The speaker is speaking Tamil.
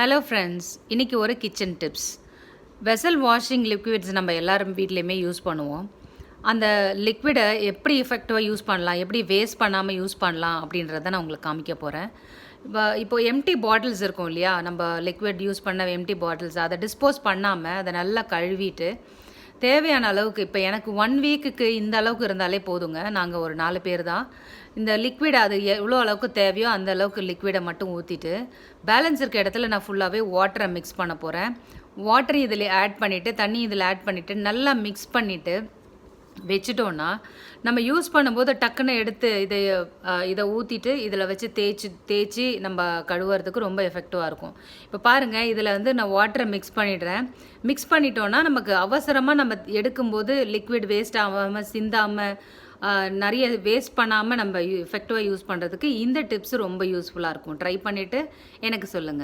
ஹலோ ஃப்ரெண்ட்ஸ், இன்றைக்கி ஒரு kitchen tips. Vessel washing liquids நம்ம எல்லாரும் வீட்லேயுமே யூஸ் பண்ணுவோம். அந்த லிக்விடை எப்படி எஃபெக்டிவாக யூஸ் பண்ணலாம், எப்படி வேஸ்ட் பண்ணாமல் யூஸ் பண்ணலாம் அப்படின்றத நான் உங்களுக்கு காமிக்க போகிறேன். இப்போ எம்டி பாட்டில்ஸ் இருக்கும் இல்லையா, நம்ம லிக்விட் யூஸ் பண்ண எம்டி பாட்டில்ஸ், அதை டிஸ்போஸ் பண்ணாமல் அதை நல்லா கழுவிட்டு தேவையான அளவுக்கு, இப்போ எனக்கு 1 வீக்குக்கு இந்த அளவுக்கு இருந்தாலே போதுங்க. நாங்கள் ஒரு 4 பேர் தான். இந்த லிக்விட் அது எவ்வளோ அளவுக்கு தேவையோ அந்த அளவுக்கு லிக்விடை மட்டும் ஊற்றிட்டு, பேலன்ஸ் இருக்க இடத்துல நான் ஃபுல்லாகவே வாட்டரை மிக்ஸ் பண்ண போகிறேன். வாட்டரை இதில் ஆட் பண்ணிவிட்டு, தண்ணி இதில் ஆட் பண்ணிவிட்டு நல்லா மிக்ஸ் பண்ணிவிட்டு வச்சுட்டோன்னா, நம்ம யூஸ் பண்ணும்போது டக்குன்னு எடுத்து இதை ஊற்றிட்டு இதில் வச்சு தேய்ச்சி நம்ம கழுவுறதுக்கு ரொம்ப எஃபெக்டிவாக இருக்கும். இப்போ பாருங்கள், இதில் வந்து நான் வாட்டரை மிக்ஸ் பண்ணிடுறேன். மிக்ஸ் பண்ணிட்டோன்னா நமக்கு அவசரமாக நம்ம எடுக்கும்போது லிக்விட் வேஸ்ட் ஆகாமல், சிந்தாமல், நிறைய வேஸ்ட் பண்ணாமல் நம்ம எஃபெக்டிவாக யூஸ் பண்ணுறதுக்கு இந்த டிப்ஸ் ரொம்ப யூஸ்ஃபுல்லாக இருக்கும். ட்ரை பண்ணிவிட்டு எனக்கு சொல்லுங்கள்.